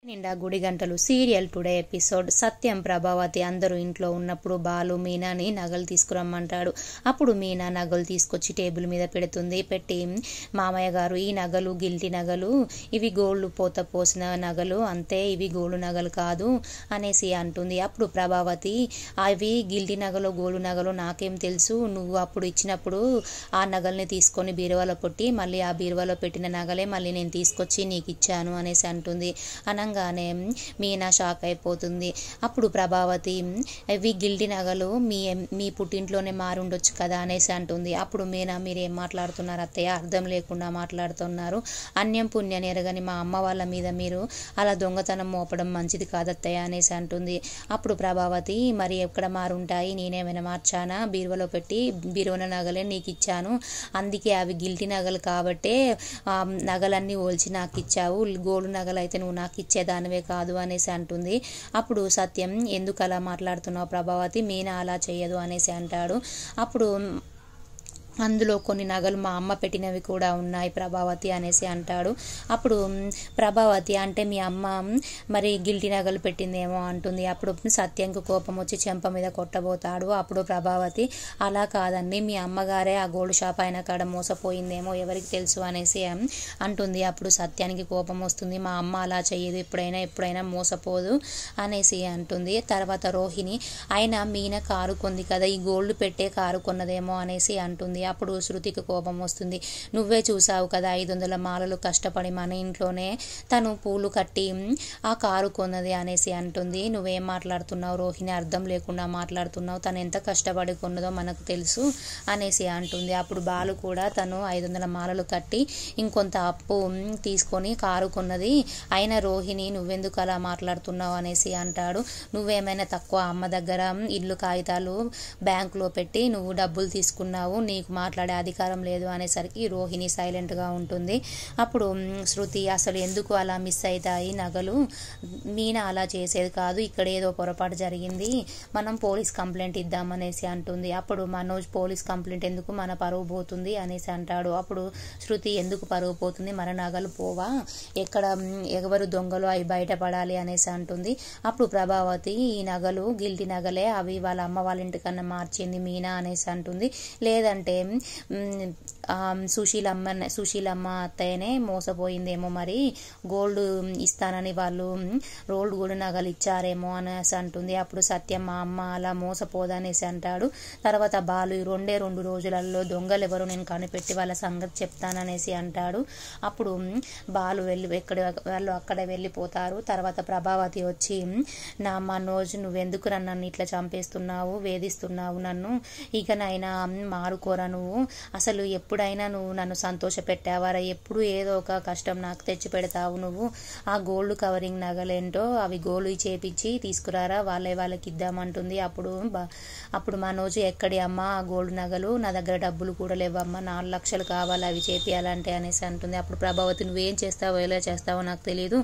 నిండా గుడి గంటలు సీరియల్ టుడే ఎపిసోడ్. సత్యం ప్రభావతి అందరూ ఇంట్లో ఉన్నప్పుడు బాలు మీనాని నగలు తీసుకురమ్మంటాడు. అప్పుడు మీనా నగలు తీసుకొచ్చి టేబుల్ మీద పెట్టి మామయ్య గారు ఈ నగలు గిల్టీ నగలు, ఇవి గోల్డ్ పోత పోసిన నగలు అంతే, ఇవి గోల్డ్ నగలు కాదు అనేసి అంటుంది. అప్పుడు ప్రభావతి అవి గిల్టీ నగలు గోల్డ్ నగలు నాకేం తెలుసు, నువ్వు అప్పుడు ఇచ్చినప్పుడు ఆ నగల్ని తీసుకొని బీరువాలో పెట్టి మళ్ళీ ఆ బీరువాలో పెట్టిన నగలే మళ్ళీ నేను తీసుకొచ్చి నీకు ఇచ్చాను అనేసి అంటుంది. అనగానే మీనా షాక్ అయిపోతుంది. అప్పుడు ప్రభావతి ఇవి గిల్టీ నగలు మీ పుట్టింట్లోనే మారుండొచ్చు కదా అనేసి అంటుంది. అప్పుడు మీనా మీరేం మాట్లాడుతున్నారు అత్తయ్య, అర్థం లేకుండా మాట్లాడుతున్నారు, అన్యం పుణ్యం ఎరగని మా అమ్మ వాళ్ళ మీద మీరు అలా దొంగతనం మోపడం మంచిది కాదత్తయ్య అనేసి అంటుంది. అప్పుడు ప్రభావతి మరి ఎక్కడ మారుంటాయి, నేనేమైనా మార్చానా, బీరువలో పెట్టి బీరువన నగలే నీకు ఇచ్చాను, అందుకే అవి గిల్టీ నగలు కాబట్టే నగలన్నీ ఓల్చి నాకు ఇచ్చావు, గోల్డ్ నగలు అయితే నువ్వు నాకు ఇచ్చేదానివే కాదు అనేసి అంటుంది. అప్పుడు సత్యం ఎందుకు అలా మాట్లాడుతున్నావు ప్రభావతి, మీనా అలా చేయదు అనేసి అంటాడు. అప్పుడు అందులో కొన్ని నగలు మా అమ్మ పెట్టినవి కూడా ఉన్నాయి ప్రభావతి అనేసి అంటాడు. అప్పుడు ప్రభావతి అంటే మీ అమ్మ మరి గిల్టీ నగలు పెట్టిందేమో అంటుంది. అప్పుడు సత్యంకు కోపం వచ్చి చెంప మీద కొట్టబోతాడు. అప్పుడు ప్రభావతి అలా కాదండి, మీ అమ్మగారే ఆ గోల్డ్ షాప్ అయిన కాడ మోసపోయిందేమో ఎవరికి తెలుసు అనేసి అంటుంది. అప్పుడు సత్యానికి కోపం వస్తుంది, మా అమ్మ అలా చెయ్యదు, ఎప్పుడైనా మోసపోదు అనేసి అంటుంది. తర్వాత రోహిణి అయినా మీన కారు కొంది కదా, ఈ గోల్డ్ పెట్టే కారు కొన్నదేమో అనేసి అంటుంది. అప్పుడు శృతికి కోపం వస్తుంది, నువ్వే చూసావు కదా 500 మాలలు కష్టపడి మన ఇంట్లోనే తను పూలు కట్టి ఆ కారు కొన్నది అనేసి అంటుంది. నువ్వేం మాట్లాడుతున్నావు రోహిణి, అర్థం లేకుండా మాట్లాడుతున్నావు, తను ఎంత కష్టపడి కొన్నదో మనకు తెలుసు అనేసి అంటుంది. అప్పుడు బాలు కూడా తను 500 మాలలు కట్టి ఇంకొంత అప్పు తీసుకొని కారు కొన్నది, అయినా రోహిణి నువ్వెందుకు అలా మాట్లాడుతున్నావు అనేసి అంటాడు. నువ్వేమైనా తక్కువ అమ్మ దగ్గర ఇల్లు కాగితాలు బ్యాంకులో పెట్టి నువ్వు డబ్బులు తీసుకున్నావు, నీకు మాట్లాడే అధికారం లేదు అనేసరికి రోహిణి సైలెంట్గా ఉంటుంది. అప్పుడు శృతి అసలు ఎందుకు అలా మిస్ అవుతాయి నగలు, మీనా అలా చేసేది కాదు, ఇక్కడ ఏదో పొరపాటు జరిగింది, మనం పోలీస్ కంప్లైంట్ ఇద్దామనేసి అంటుంది. అప్పుడు మనోజ్ పోలీస్ కంప్లైంట్ ఎందుకు, మన పరువు పోతుంది అనేసి అంటాడు. అప్పుడు శృతి ఎందుకు పరువు పోతుంది, మన నగలు పోవా, ఎక్కడ ఎవరు దొంగలు అవి బయటపడాలి అనేసి అంటుంది. అప్పుడు ప్రభావతి ఈ నగలు గిల్టీ నగలే, అవి వాళ్ళ అమ్మ వాళ్ళ ఇంటికన్నా మార్చింది మీనా అనేసి అంటుంది. లేదంటే సుశీలమ్మ అత్తయ్యనే మోసపోయిందేమో, మరి గోల్డ్ ఇస్తానని వాళ్ళు గోల్డ్ నగలు ఇచ్చారేమో అనేసి అంటుంది. అప్పుడు సత్యం మా అమ్మ అలా మోసపోదనేసి అంటాడు. తర్వాత బాలు 2 రోజులలో దొంగలు ఎవరు నేను కనిపెట్టి వాళ్ళ సంగతి చెప్తాననేసి అంటాడు. అప్పుడు బాలు వాళ్ళు అక్కడ వెళ్ళిపోతారు. తర్వాత ప్రభావతి వచ్చి నా మనోజ్ నువ్వెందుకు నన్ను ఇట్లా చంపేస్తున్నావు, వేధిస్తున్నావు నన్ను, ఇకనైనా మారుకోరా నువ్వు, అసలు ఎప్పుడైనా నువ్వు నన్ను సంతోష పెట్టావారా, ఎప్పుడు ఏదో ఒక కష్టం నాకు తెచ్చి పెడతావు నువ్వు, ఆ గోల్డ్ కవరింగ్ నగలేంటో అవి గోల్డ్ చేపించి తీసుకురారా, వాళ్ళకి ఇద్దామంటుంది. అప్పుడు మనోజ్ ఎక్కడి అమ్మ ఆ గోల్డ్ నగలు, నా దగ్గర డబ్బులు కూడా లేవమ్మా, 4 లక్షలు కావాలి అవి చేపియాలంటే అనేసి అంటుంది. అప్పుడు ప్రభావతి నువ్వేం చేస్తావో ఎలా చేస్తావో నాకు తెలియదు,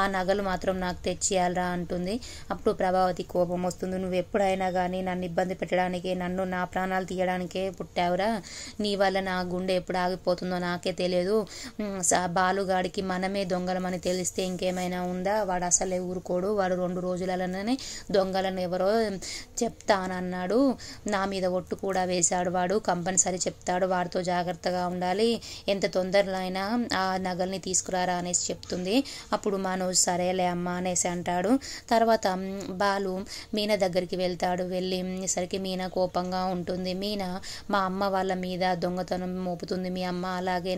ఆ నగలు మాత్రం నాకు తెచ్చియాలరా అంటుంది. అప్పుడు ప్రభావతి కోపం వస్తుంది, నువ్వు ఎప్పుడైనా కానీ నన్ను ఇబ్బంది పెట్టడానికే, నన్ను నా ప్రాణాలు తీయడానికే పుట్టావురా, నీ వల్ల నా గుండె ఎప్పుడు ఆగిపోతుందో నాకే తెలియదు, బాలుగాడికి మనమే దొంగలమని తెలిస్తే ఇంకేమైనా ఉందా, వాడు అసలే ఊరుకోడు, వాడు 2 రోజులలోనే దొంగలను ఎవరో చెప్తానన్నాడు, నా మీద ఒట్టు కూడా వేశాడు, వాడు కంపల్సరీ చెప్తాడు, వాడితో జాగ్రత్తగా ఉండాలి, ఎంత తొందరలో అయినా ఆ నగల్ని తీసుకురారా అనేసి చెప్తుంది. అప్పుడు మనోజ్ సరేలే అమ్మ అనేసి అంటాడు. తర్వాత బాలు మీనా దగ్గరికి వెళ్తాడు. వెళ్ళేసరికి మీనా కోపంగా ఉంటుంది. మీనా మా అమ్మ వాళ్ళ మీద దొంగతనం మోపుతుంది మీ అమ్మ, అలాగే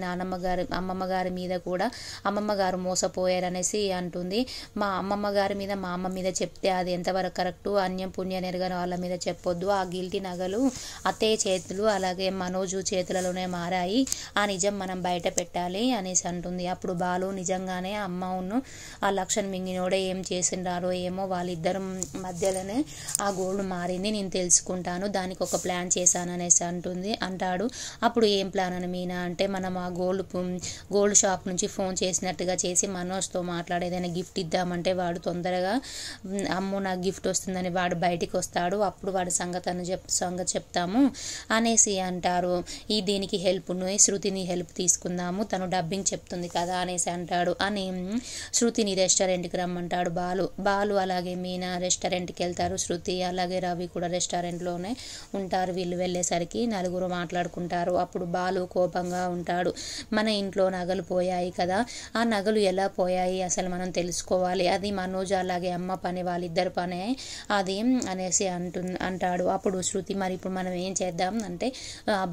అమ్మమ్మ గారి మీద కూడా అమ్మమ్మ గారు మోసపోయారనేసి అంటుంది. మా అమ్మమ్మ గారి మీద మా అమ్మ మీద చెప్తే అది ఎంతవరకు కరెక్టు, అన్యం పుణ్యం ఎరగని వాళ్ళ మీద చెప్పొద్దు, ఆ గిల్టీ నగలు అత్తయ్య చేతులు అలాగే మనోజు చేతులలోనే మారాయి, ఆ నిజం మనం బయట పెట్టాలి అనేసి అంటుంది. అప్పుడు బాలు నిజంగానే అమ్మను ఆ లక్ష్మణ్ మింగినోడే ఏం చేసిండారో ఏమో, వాళ్ళిద్దరు మధ్యలోనే ఆ గోల్డ్ మారింది, నేను తెలుసుకుంటాను, దానికి ఒక ప్లాన్ చేశాను అనేసి అంటాడు. అప్పుడు ఏం ప్లాన్ అని మీనా అంటే, మనం ఆ గోల్డ్ షాప్ నుంచి ఫోన్ చేసినట్టుగా చేసి మనోజ్తో మాట్లాడి ఏదైనా గిఫ్ట్ ఇద్దామంటే వాడు తొందరగా అమ్మో నాకు గిఫ్ట్ వస్తుందని వాడు బయటికి వస్తాడు, అప్పుడు వాడి సంగతి చెప్తాము అనేసి అంటారు. దీనికి శృతిని హెల్ప్ తీసుకుందాము, తను డబ్బింగ్ చెప్తుంది కదా అనేసి అంటాడు. అని శృతిని రెస్టారెంట్కి రమ్మంటాడు బాలు అలాగే మీనా రెస్టారెంట్కి వెళ్తారు. శృతి అలాగే రవి కూడా రెస్టారెంట్లోనే ఉంటారు. వీళ్ళు వెళ్ళేసరికి నలుగురు మాట్లాడుకుంటారు. అప్పుడు బాలు కోపంగా ఉంటాడు. మన ఇంట్లో నగలు పోయాయి కదా, ఆ నగలు ఎలా పోయాయి అసలు మనం తెలుసుకోవాలి, అది మనోజ్ అలాగే అమ్మ పని, వాళ్ళిద్దరు పనే అది అనేసి అంటాడు. అప్పుడు శృతి మరి ఇప్పుడు మనం ఏం చేద్దాం అంటే,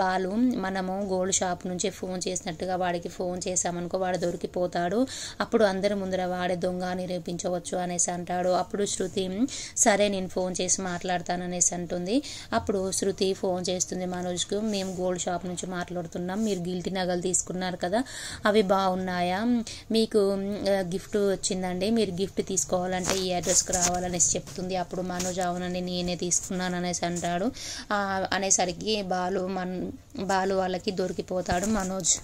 బాలు మనము గోల్డ్ షాప్ నుంచి ఫోన్ చేసినట్టుగా వాడికి ఫోన్ చేసామనుకో వాడు దొరికిపోతాడు, అప్పుడు అందరి ముందర వాడే దొంగ నిరూపించవచ్చు అనేసి అంటాడు. అప్పుడు శృతి సరే నేను ఫోన్ చేసి మాట్లాడతాననేసి అంటుంది. అప్పుడు శృతి ఫోన్ చేస్తుంది మనోజ్కు, మేము గోల్డ్ షాప్ నుంచి మాట్లాడుతున్నాం, మీరు గిల్టీ నగలు తీసుకున్నారు కదా అవి బాగున్నాయా, మీకు గిఫ్ట్ వచ్చిందండి, మీరు గిఫ్ట్ తీసుకోవాలంటే ఈ అడ్రస్కి రావాలనేసి చెప్తుంది. అప్పుడు మనోజ్ అవునండి నేనే తీసుకున్నాను అనేసి అంటాడు. అనేసరికి బాలు వాళ్ళకి దొరికిపోతాడు మనోజ్.